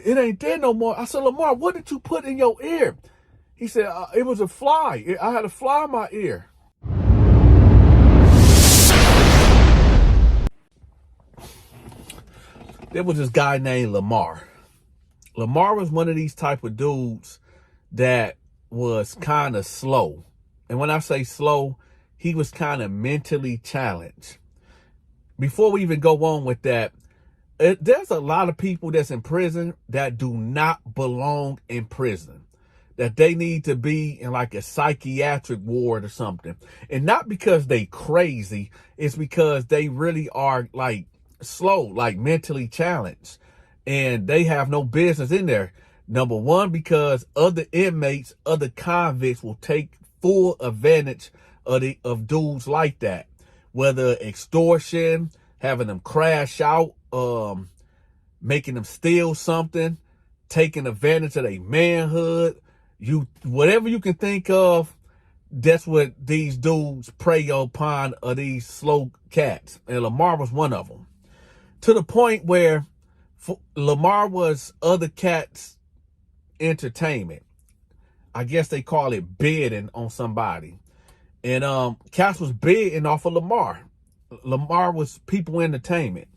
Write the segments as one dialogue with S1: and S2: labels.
S1: it ain't there no more. I said, Lamar, what did you put in your ear? He said, it was a fly. I had a fly in my ear. There was this guy named Lamar. Lamar was one of these type of dudes that was kind of slow. And when I say slow, he was kind of mentally challenged. Before we even go on with that, there's a lot of people that's in prison that do not belong in prison, that they need to be in like a psychiatric ward or something. And not because they crazy, it's because they really are like slow, like mentally challenged, and they have no business in there. Number one, because other inmates, other convicts will take full advantage of dudes like that, whether extortion, having them crash out, making them steal something, taking advantage of their manhood, whatever you can think of. That's what these dudes prey upon, are these slow cats, and Lamar was one of them. To the point where Lamar was other cats' entertainment. I guess they call it bidding on somebody. And cats was bidding off of Lamar. Lamar was people entertainment.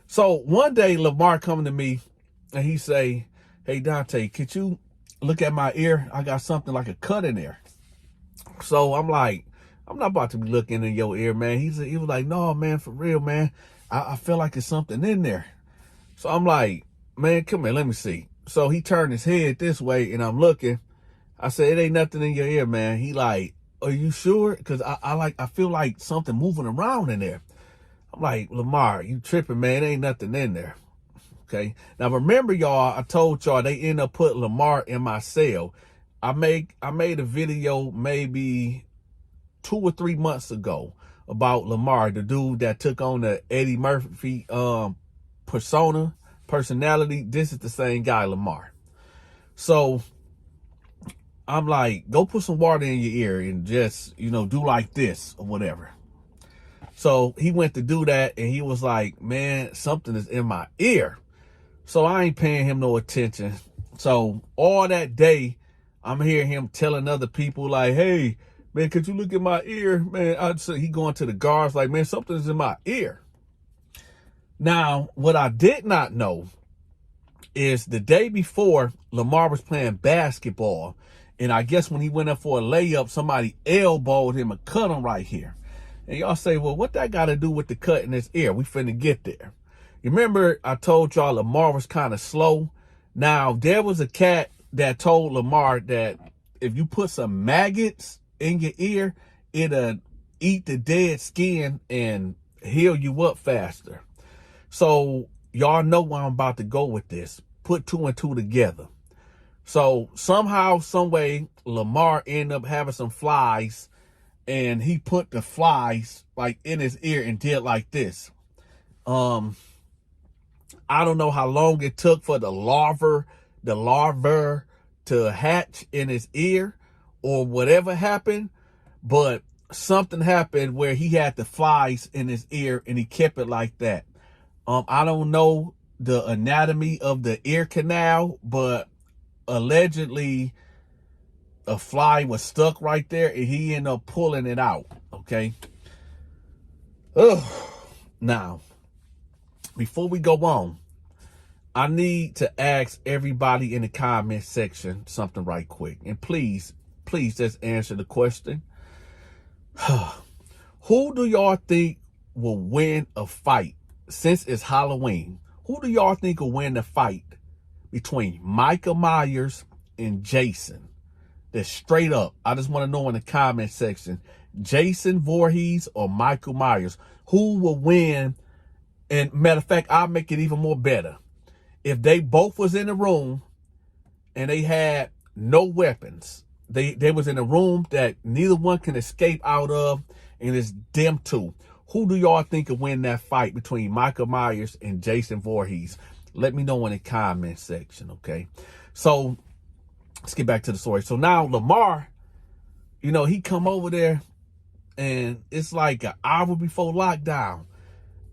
S1: So one day Lamar coming to me and he say, hey, Dante, could you look at my ear? I got something like a cut in there. So I'm like, I'm not about to be looking in your ear, man. He was like, no, man, for real, man. I feel like there's something in there. So I'm like, man, come here, let me see. So he turned his head this way and I'm looking. I said, it ain't nothing in your ear, man. He like, are you sure? Because I feel like something moving around in there. I'm like, Lamar, you tripping, man. There ain't nothing in there. Okay. Now remember, y'all, I told y'all they end up putting Lamar in my cell. I made a video maybe 2 or 3 months ago about Lamar, the dude that took on the Eddie Murphy personality. This is the same guy, Lamar. So I'm like, go put some water in your ear and just, do like this or whatever. So he went to do that and he was like, man, something is in my ear. So I ain't paying him no attention. So all that day, I'm hearing him telling other people like, hey, man, could you look at my ear? Man, he going to the guards like, man, something's in my ear. Now, what I did not know is the day before, Lamar was playing basketball. And I guess when he went up for a layup, somebody elbowed him and cut him right here. And y'all say, well, what that got to do with the cut in his ear? We finna get there. You remember I told y'all Lamar was kind of slow? Now, there was a cat that told Lamar that if you put some maggots in your ear, it'll eat the dead skin and heal you up faster. So y'all know where I'm about to go with this. Put 2 and 2 together. So somehow, some way, Lamar ended up having some flies, and he put the flies like in his ear and did like this. I don't know how long it took for the larva to hatch in his ear or whatever happened, but something happened where he had the flies in his ear and he kept it like that. I don't know the anatomy of the ear canal, but allegedly a fly was stuck right there and he ended up pulling it out. Okay. Ugh. Now, before we go on, I need to ask everybody in the comment section something right quick. And please just answer the question. Who do y'all think will win a fight since it's Halloween? Who do y'all think will win the fight between Michael Myers and Jason? That's straight up. I just want to know in the comment section, Jason Voorhees or Michael Myers, who will win? And matter of fact, I'll make it even more better. If they both was in the room and they had no weapons, they was in a room that neither one can escape out of, and it's them two, who do y'all think will win that fight between Michael Myers and Jason Voorhees? Let me know in the comment section, okay? So let's get back to the story. So now Lamar, he come over there and it's like an hour before lockdown.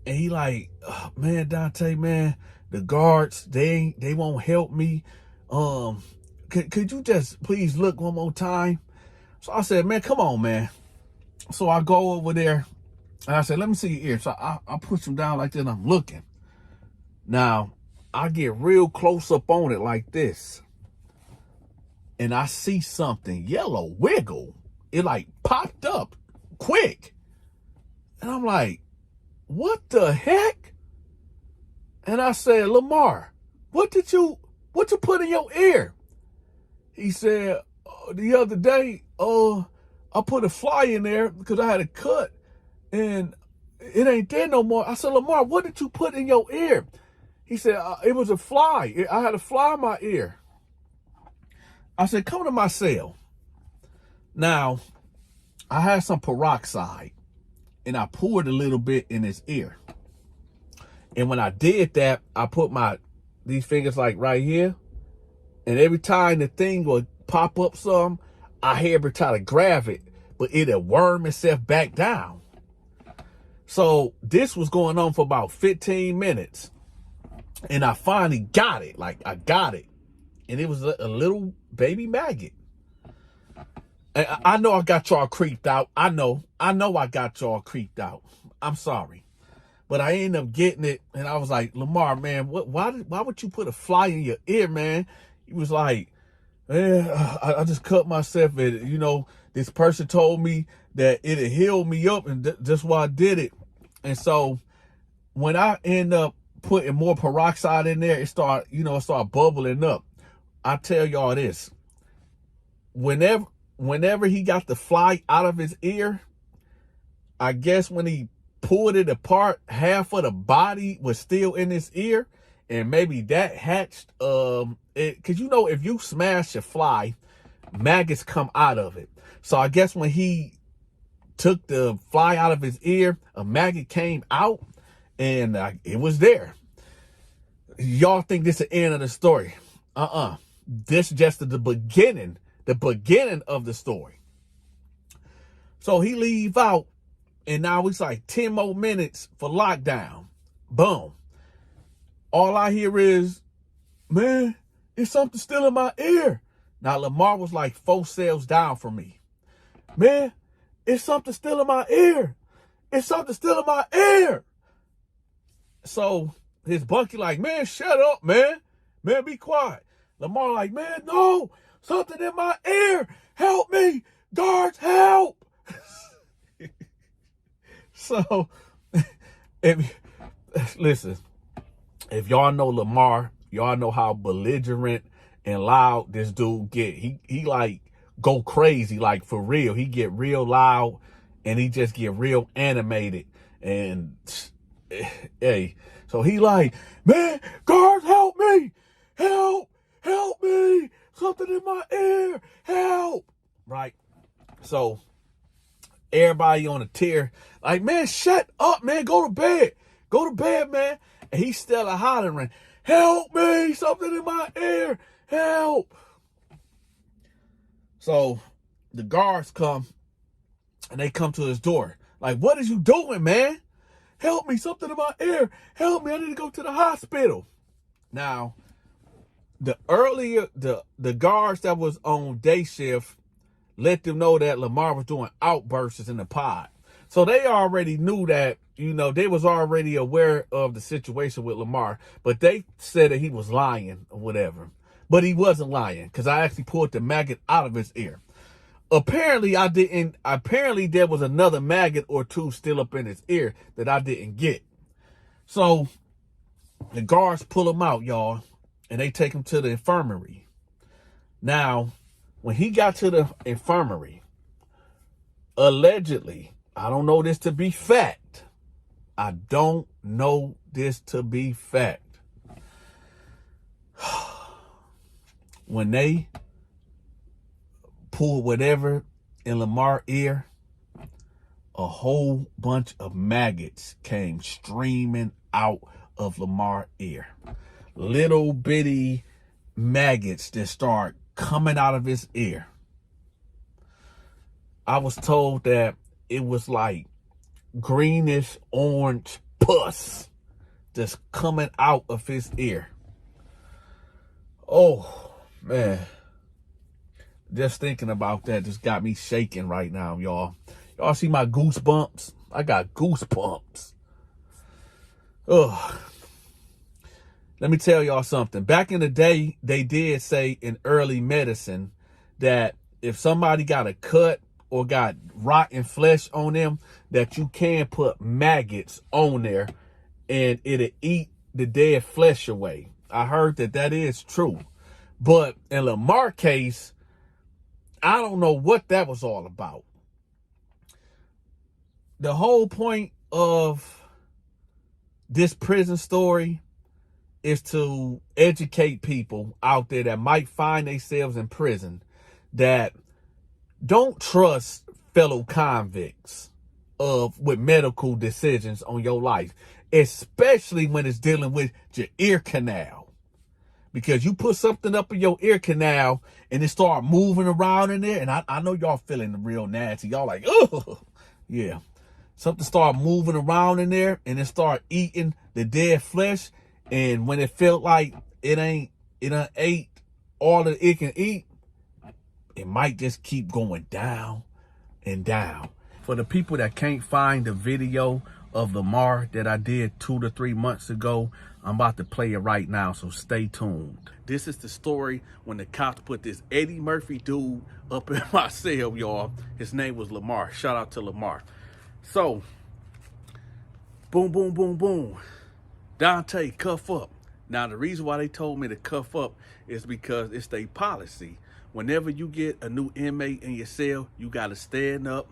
S1: And he like, oh, man, Dante, man, the guards, they won't help me. Could you just please look one more time? So I said, man, come on, man. So I go over there and I said, let me see your ear. So I push him down like this and I'm looking. Now, I get real close up on it like this. And I see something yellow wiggle. It like popped up quick. And I'm like, what the heck? And I said, Lamar, what you put in your ear? He said, the other day, I put a fly in there because I had a cut and it ain't there no more. I said, Lamar, what did you put in your ear? He said, it was a fly. I had a fly in my ear. I said, come to my cell. Now, I had some peroxide and I poured a little bit in his ear. And when I did that, I put these fingers like right here. And every time the thing would pop up some, I had to try to grab it, but it'd worm itself back down. So this was going on for about 15 minutes. And I finally got it. Like, I got it. And it was a little baby maggot. And I know I got y'all creeped out. I know I got y'all creeped out. I'm sorry. But I ended up getting it. And I was like, Lamar, man, why would you put a fly in your ear, man? He was like, man, I just cut myself. And, you know, this person told me that it'd heal me up. And that's why I did it. And so when I end up putting more peroxide in there, it start bubbling up. I tell y'all this, whenever he got the fly out of his ear, I guess when he pulled it apart, half of the body was still in his ear, and maybe that hatched, because if you smash a fly, maggots come out of it. So I guess when he took the fly out of his ear, a maggot came out, and it was there. Y'all think this is the end of the story? This is just the beginning of the story. So he leave out, and now it's like 10 more minutes for lockdown. Boom. All I hear is, man, it's something still in my ear. Now Lamar was like 4 cells down from me. Man, it's something still in my ear. It's something still in my ear. So his bunkie like, man, shut up, man. Man, be quiet. Lamar like, man, no, something in my ear. Help me. Guards, help. So, listen, if y'all know Lamar, y'all know how belligerent and loud this dude get. He like go crazy, like for real. He get real loud and he just get real animated. And hey, so he like, man, guards, help me. Help me. Something in my ear. Help. Right. So everybody on the tier, like, man, shut up, man. Go to bed. Go to bed, man. And he's still hollering, help me. Something in my ear. Help. So the guards come and they come to his door. Like, what is you doing, man? Help me. Something in my ear. Help me. I need to go to the hospital. Now, the guards that was on day shift let them know that Lamar was doing outbursts in the pod. So they already knew that, they was already aware of the situation with Lamar, but they said that he was lying or whatever. But he wasn't lying, because I actually pulled the maggot out of his ear. Apparently there was another maggot or two still up in his ear that I didn't get. So the guards pull him out, y'all, and they take him to the infirmary. Now, when he got to the infirmary, allegedly, I don't know this to be fact. I don't know this to be fact. When they pulled whatever in Lamar's ear, a whole bunch of maggots came streaming out of Lamar's ear. Little bitty maggots that start coming out of his ear. I was told that it was like greenish orange pus just coming out of his ear. Oh, man. Just thinking about that just got me shaking right now, y'all. Y'all see my goosebumps? I got goosebumps. Ugh. Let me tell y'all something. Back in the day, they did say in early medicine that if somebody got a cut or got rotten flesh on them, that you can put maggots on there and it'll eat the dead flesh away. I heard that that is true. But in Lamar's case, I don't know what that was all about. The whole point of this prison story is to educate people out there that might find themselves in prison that don't trust fellow convicts with medical decisions on your life, especially when it's dealing with your ear canal. Because you put something up in your ear canal and it start moving around in there. And I know y'all feeling real nasty. Y'all like, oh, yeah. Something start moving around in there and it start eating the dead flesh. And when it felt like it done ate all that it can eat, it might just keep going down and down. For the people that can't find the video of Lamar that I did 2 to 3 months ago, I'm about to play it right now, so stay tuned. This is the story when the cops put this Eddie Murphy dude up in my cell, y'all. His name was Lamar. Shout out to Lamar. So, boom, boom, boom, boom. Dante, cuff up. Now, the reason why they told me to cuff up is because it's their policy. Whenever you get a new inmate in your cell, you got to stand up,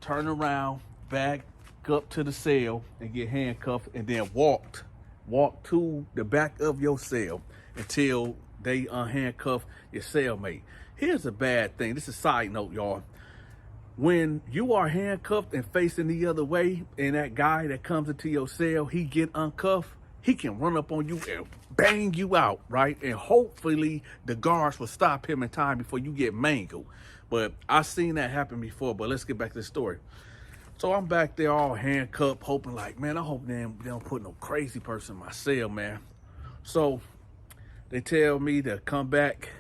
S1: turn around, back up to the cell and get handcuffed, and then walk to the back of your cell until they unhandcuff your cellmate. Here's a bad thing. This is a side note, y'all. When you are handcuffed and facing the other way, and that guy that comes into your cell, he get uncuffed, he can run up on you and bang you out, right? And hopefully the guards will stop him in time before you get mangled. But I've seen that happen before, but let's get back to the story. So I'm back there all handcuffed, hoping like, man, I hope they don't put no crazy person in my cell, man. So they tell me to come back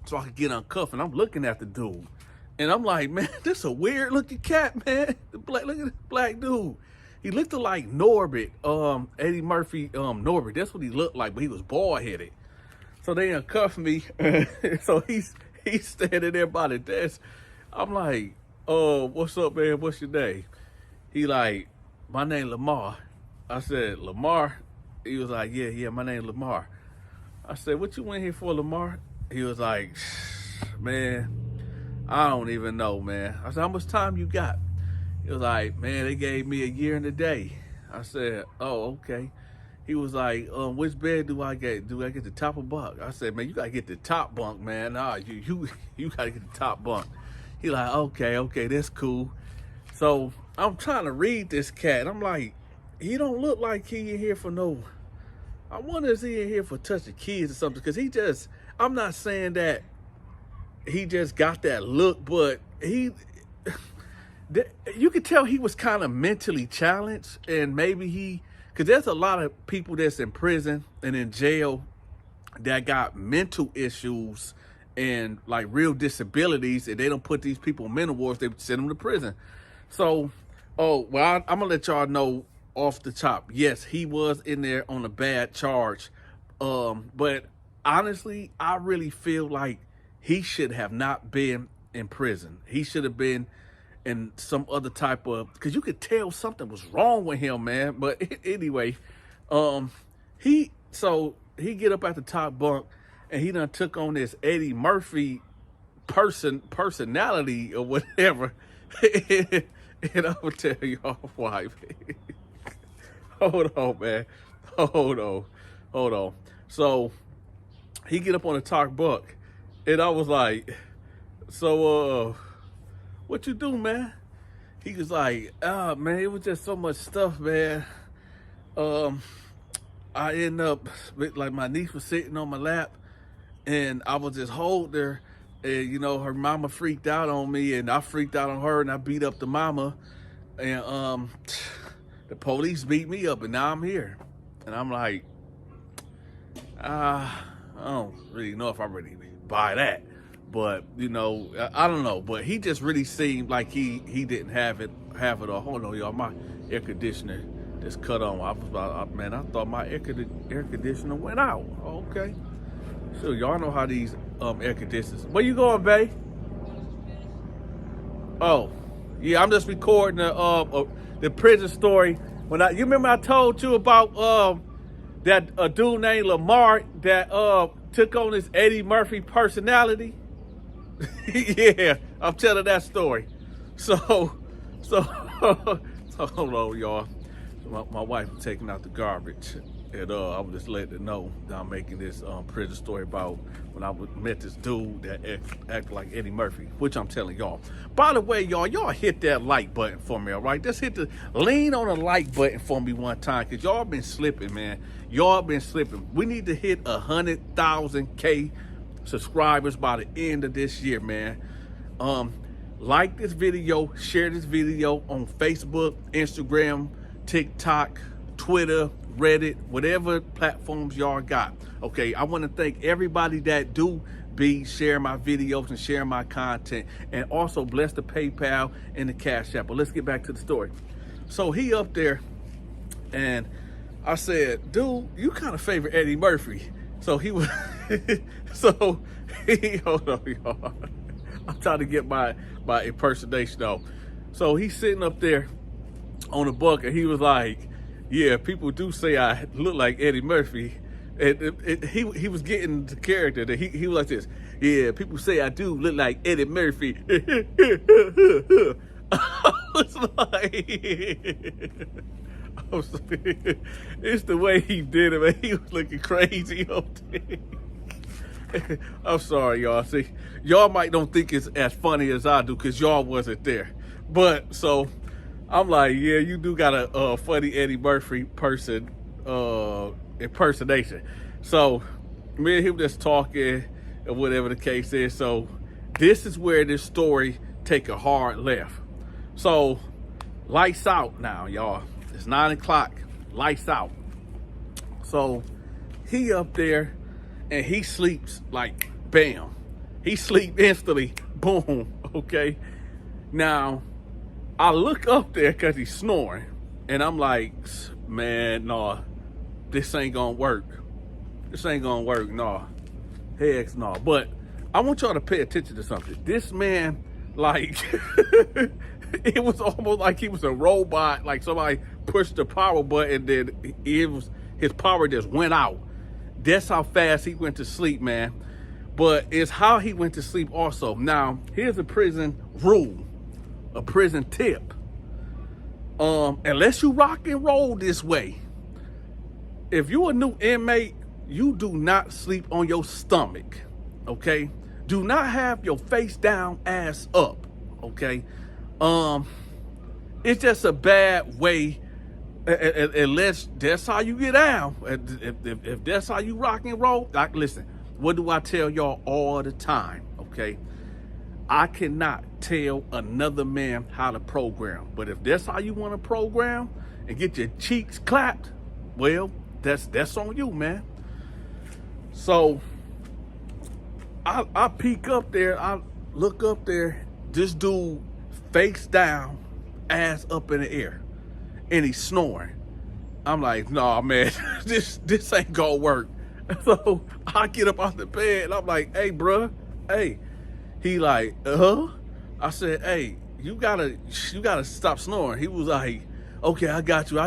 S1: so I can get uncuffed, and I'm looking at the dude. And I'm like, man, this is a weird looking cat, man. Look at this black dude. He looked like Norbert, Eddie Murphy, Norbert. That's what he looked like, but he was bald headed. So they uncuffed me. So he's standing there by the desk. I'm like, oh, what's up, man? What's your name? He like, my name Lamar. I said, Lamar? He was like, yeah, my name Lamar. I said, what you in here for, Lamar? He was like, man, I don't even know, man. I said, how much time you got? He was like, man, they gave me a year and a day. I said, oh, okay. He was like, which bed do I get? Do I get the top or bunk? I said, man, you gotta get the top bunk, man. Nah, you gotta get the top bunk. He like, okay, that's cool. So I'm trying to read this cat. I'm like, he don't look like he in here for no. I wonder is he in here for touching kids or something? Because I'm not saying that he just got that look, but you could tell he was kind of mentally challenged, and maybe because there's a lot of people that's in prison and in jail that got mental issues and like real disabilities, and they don't put these people in mental wards, they send them to prison. So, I'm gonna let y'all know off the top, yes, he was in there on a bad charge, but honestly, I really feel like he should have not been in prison. He should have been in some other type of, because you could tell something was wrong with him, man. But anyway, he get up at the top bunk, and he done took on this Eddie Murphy personality or whatever. And I'm gonna tell y'all why, man. Hold on, man. Hold on. So he get up on the top bunk, and I was like, so what you do, man? He was like, man, it was just so much stuff, man. I end up with, like, my niece was sitting on my lap, and I was just holding her, and her mama freaked out on me, and I freaked out on her, and I beat up the mama, and the police beat me up and now I'm here. And I'm like, I don't really know if I really buy that. But, you know, I don't know. But he just really seemed like he didn't have it all. Hold on, y'all. My air conditioner just cut on. I thought my air conditioner went out. Okay. So y'all know how these air conditioners. Where you going, babe? Oh, yeah, I'm just recording the prison story. You remember I told you about that a dude named Lamar that took on this Eddie Murphy personality? Yeah, I'm telling that story. So hold on, y'all. My wife was taking out the garbage, and I was just letting her know that I'm making this prison story about when I met this dude that acted like Eddie Murphy, which I'm telling y'all. By the way, y'all hit that like button for me, all right? Just lean on the like button for me one time, because y'all been slipping, man. Y'all been slipping. We need to hit 100,000 subscribers by the end of this year, man. Like this video, share this video on Facebook, Instagram, TikTok, Twitter, Reddit, whatever platforms y'all got. Okay, I want to thank everybody that do share my videos and share my content, and also bless the PayPal and the Cashapp. But let's get back to the story. So he up there, and I said, dude, you kind of favor Eddie Murphy. So he was, hold on, y'all. I'm trying to get my impersonation off. So he's sitting up there on the bunk, and he was like, yeah, people do say I look like Eddie Murphy. And he was getting the character that he was like this. Yeah, people say I do look like Eddie Murphy. I was like, it's the way he did it, man. He was looking crazy up there. I'm sorry, y'all. See, y'all might don't think it's as funny as I do because y'all wasn't there. But so I'm like, yeah, you do got a funny Eddie Murphy person impersonation. So me and him just talking and whatever the case is. So this is where this story take a hard left. So lights out now, y'all. It's 9 o'clock. Lights out. So he up there and he sleeps like bam. He sleep instantly. Boom. Okay. Now I look up there because he's snoring, and I'm like, man, nah, this ain't gonna work. This ain't gonna work, nah. Heck, nah. But I want y'all to pay attention to something. This man, like, it was almost like he was a robot, like somebody pushed the power button, then his power just went out. That's how fast he went to sleep, man. But it's how he went to sleep also. Now, here's a prison rule. A prison tip. Unless you rock and roll this way, if you're a new inmate, you do not sleep on your stomach. Okay? Do not have your face down, ass up. Okay? It's just a bad way. Unless that's how you get down. If that's how you rock and roll, like, listen, what do I tell y'all all the time? Okay? I cannot tell another man how to program. But if that's how you want to program and get your cheeks clapped, well, that's on you, man. So I peek up there, I look up there, this dude face down, ass up in the air, and he's snoring. I'm like, nah, man, this ain't gonna work. So I get up off the bed and I'm like, hey, bruh, hey. He like, I said, hey, you gotta stop snoring. He was like, okay, I got you.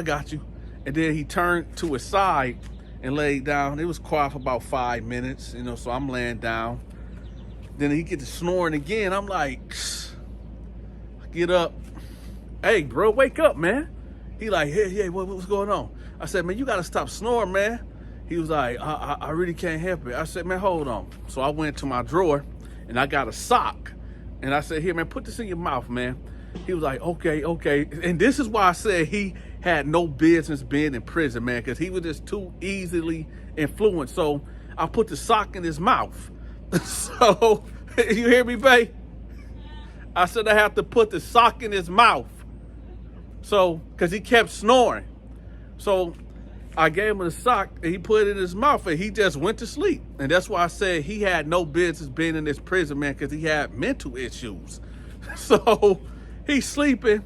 S1: And then he turned to his side and laid down. It was quiet for about 5 minutes, you know, so I'm laying down. Then he gets to snoring again. I'm like, I get up. Hey, bro, wake up, man. He like, hey, what's going on? I said, man, you gotta stop snoring, man. He was like, I really can't help it. I said, man, hold on. So I went to my drawer and I got a sock. And I said, here, man, put this in your mouth, man. He was like, okay. And this is why I said he had no business being in prison, man, because he was just too easily influenced. So I put the sock in his mouth. So, you hear me, babe? I said I have to put the sock in his mouth. So, because he kept snoring. So I gave him a sock and he put it in his mouth and he just went to sleep. And that's why I said he had no business being in this prison, man, because he had mental issues. So he's sleeping.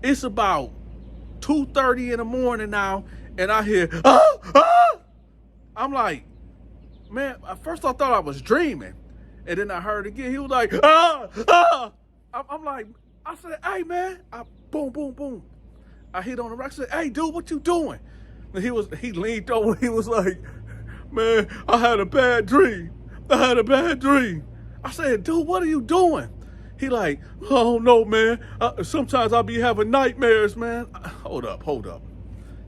S1: It's about 2:30 in the morning now, and I hear, ah, ah! I'm like, man, at first I thought I was dreaming. And then I heard it again. He was like, ah, ah. I'm like, I said, hey, man. Boom, boom, boom. I hit on the rock. I said, hey, dude, what you doing? And he leaned over. He was like, man, I had a bad dream. I had a bad dream. I said, dude, what are you doing? He like, oh, no, man. Sometimes I'll be having nightmares, man. Hold up.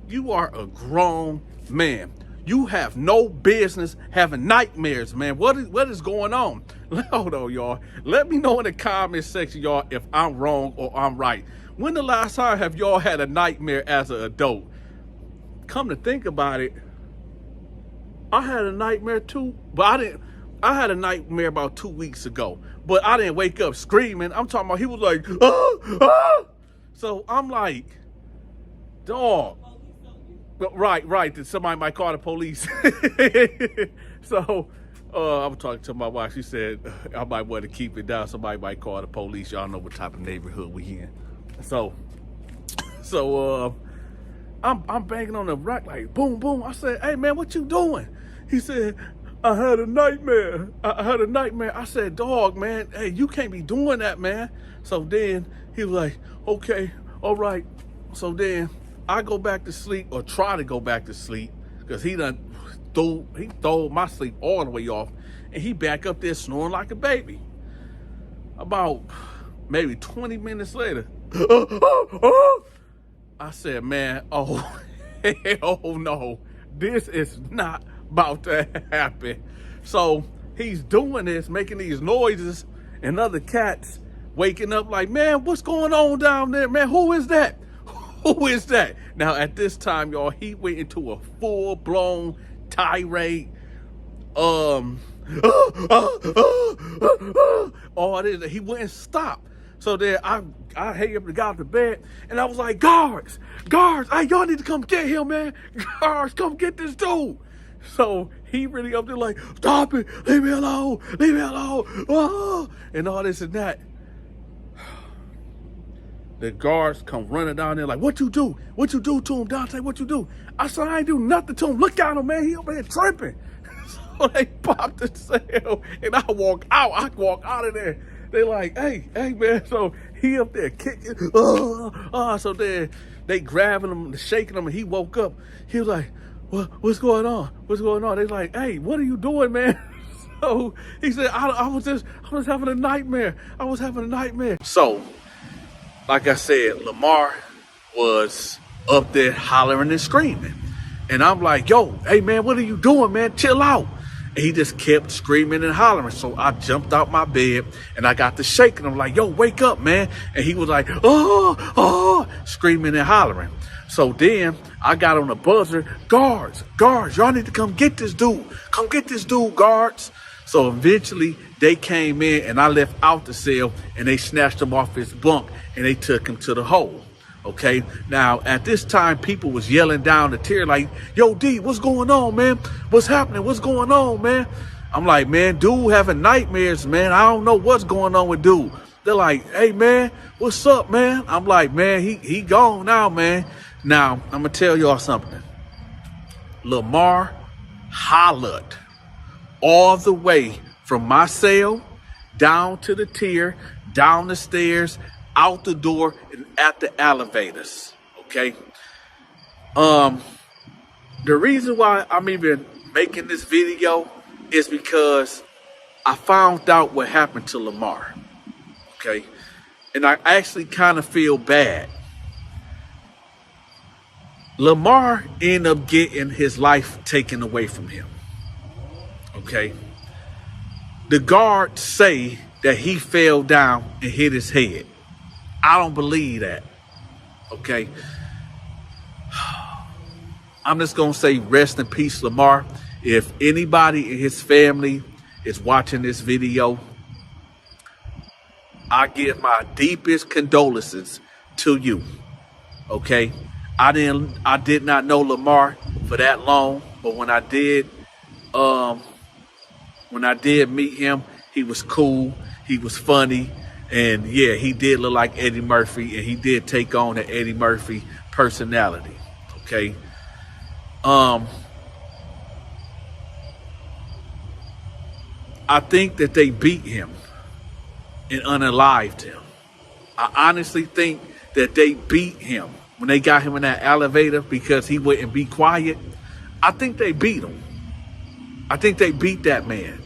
S1: You are a grown man. You have no business having nightmares, man. What is going on? Hold on, y'all. Let me know in the comment section, y'all, if I'm wrong or I'm right. When the last time have y'all had a nightmare as an adult? Come to think about it, I had a nightmare too, but I had a nightmare about 2 weeks ago, but I didn't wake up screaming. I'm talking about he was like, ah, ah. So I'm like, dog. Right. That somebody might call the police. So I was talking to my wife. She said I might want to keep it down. Somebody might call the police. Y'all know what type of neighborhood we in. So I'm banging on the rack like boom, boom. I said, hey man, what you doing? He said, I had a nightmare. I said, dog, man, hey, you can't be doing that, man. So then he was like, okay, all right. So then I go back to sleep, or try to go back to sleep, because he threw my sleep all the way off, and he back up there snoring like a baby. About maybe 20 minutes later, I said, man, oh no, this is not about to happen. So he's doing this, making these noises, and other cats waking up like, man, what's going on down there, man? Who is that? Who is that? Now, at this time, y'all, he went into a full-blown tirade. All this, he wouldn't stop. So then I hang up and got out the bed, and I was like, guards, hey, y'all need to come get him, man. Guards, come get this dude. So he really up there like, stop it, leave me alone, oh, and all this and that. The guards come running down there like, what you do? What you do to him, Dante? What you do? I said, I ain't do nothing to him. Look at him, man. He over here tripping. So they popped the cell, and I walk out of there. They like, hey, man. So he up there kicking. So then they grabbing him, shaking him, and he woke up. He was like, what's going on? What's going on? They like, hey, what are you doing, man? So he said, I was having a nightmare. So, like I said, Lamar was up there hollering and screaming. And I'm like, yo, hey, man, what are you doing, man? Chill out. And he just kept screaming and hollering. So I jumped out my bed and I got to shaking him like, yo, wake up, man. And he was like, oh, screaming and hollering. So then I got on the buzzer, guards, y'all need to come get this dude. Come get this dude, guards. So eventually they came in and I left out the cell and they snatched him off his bunk and they took him to the hole. Okay. Now at this time, people was yelling down the tier like, yo, D, what's going on, man? What's happening? What's going on, man? I'm like, man, dude having nightmares, man. I don't know what's going on with dude. They're like, hey, man, what's up, man? I'm like, man, he gone now, man. Now, I'm going to tell y'all something. Lamar hollered all the way from my cell down to the tier, down the stairs, out the door, and at the elevators. Okay. The reason why I'm even making this video is because I found out what happened to Lamar. Okay. And I actually kind of feel bad. Lamar ended up getting his life taken away from him. Okay. The guards say that he fell down and hit his head. I don't believe that. Okay. I'm just going to say rest in peace, Lamar. If anybody in his family is watching this video, I give my deepest condolences to you. Okay, I did not know Lamar for that long, but when I did meet him, he was cool, he was funny, and yeah, he did look like Eddie Murphy, and he did take on the Eddie Murphy personality. Okay. I think that they beat him and unalived him. I honestly think that they beat him when they got him in that elevator because he wouldn't be quiet. I think they beat him. I think they beat that man.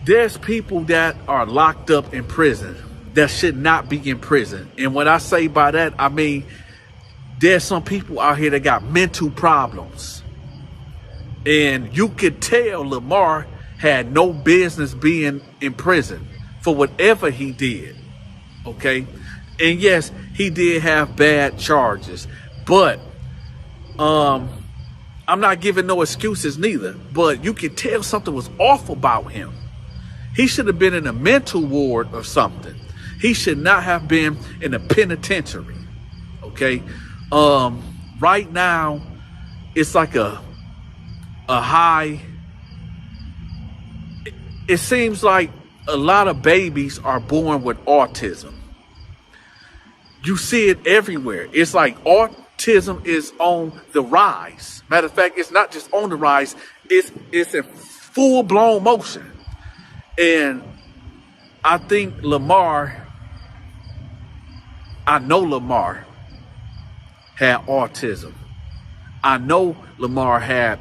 S1: There's people that are locked up in prison that should not be in prison. And when I say by that, I mean, there's some people out here that got mental problems. And you could tell Lamar had no business being in prison for whatever he did. Okay. And yes, he did have bad charges, but I'm not giving no excuses neither, but you could tell something was off about him. He should have been in a mental ward or something. He should not have been in a penitentiary. Okay. Right now it's like a high. It seems like a lot of babies are born with autism. You see it everywhere. It's like autism is on the rise. Matter of fact, it's not just on the rise. It's in full blown motion. And I think I know Lamar had autism. I know Lamar had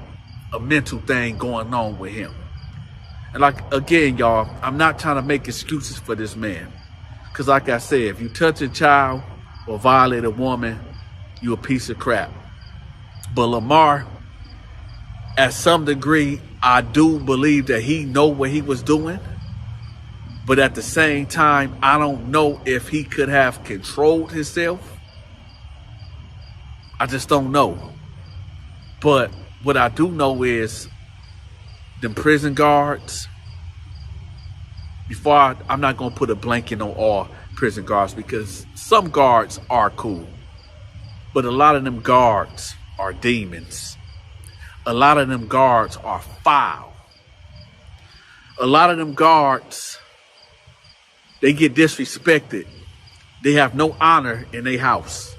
S1: a mental thing going on with him. And like, again, y'all, I'm not trying to make excuses for this man. Because like I said, if you touch a child or violate a woman, you a piece of crap. But Lamar, at some degree, I do believe that he know what he was doing. But at the same time, I don't know if he could have controlled himself. I just don't know. But what I do know is them prison guards, I'm not going to put a blanket on all prison guards because some guards are cool. But a lot of them guards are demons. A lot of them guards are foul. A lot of them guards, they get disrespected. They have no honor in their house.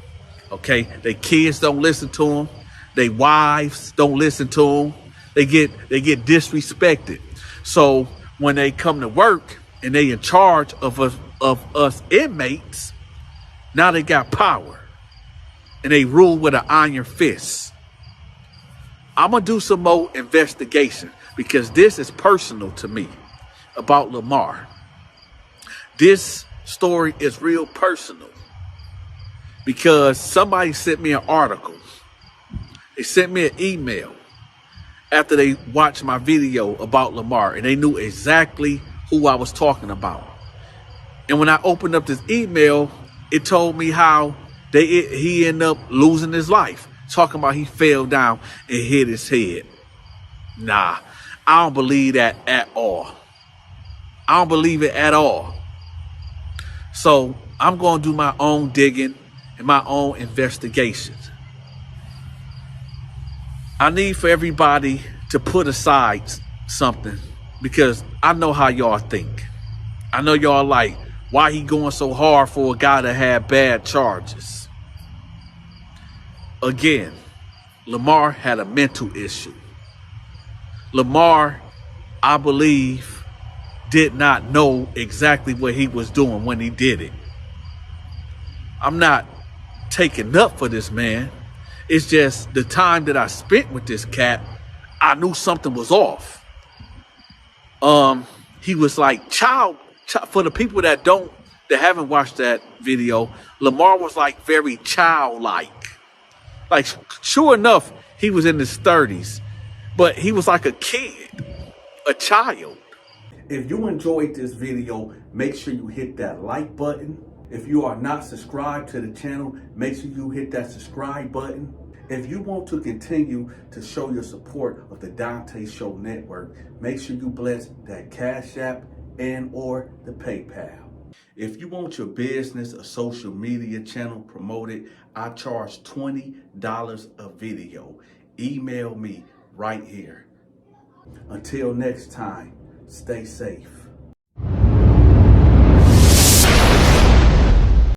S1: Okay? Their kids don't listen to them. Their wives don't listen to them. They get disrespected. So when they come to work and they in charge of us inmates, now they got power and they rule with an iron fist. I'm gonna do some more investigation because this is personal to me about Lamar. This story is real personal because somebody sent me an article. They sent me an email after they watched my video about Lamar and they knew exactly who I was talking about. And when I opened up this email, it told me how he ended up losing his life. Talking about he fell down and hit his head. Nah, I don't believe that at all. I don't believe it at all. So I'm going to do my own digging and my own investigations. I need for everybody to put aside something because I know how y'all think. I know y'all like, why he going so hard for a guy that had bad charges? Again, Lamar had a mental issue. Lamar, I believe, did not know exactly what he was doing when he did it. I'm not taking up for this man. It's just the time that I spent with this cat, I knew something was off. He was like child for the people that haven't watched that video, Lamar was like very childlike. Like, sure enough, he was in his 30s, but he was like a kid, a child. If you enjoyed this video, make sure you hit that like button. If you are not subscribed to the channel, make sure you hit that subscribe button. If you want to continue to show your support of the Donta Show Network, make sure you bless that Cash App and or the PayPal. If you want your business or social media channel promoted, I charge $20 a video. Email me right here. Until next time, stay safe.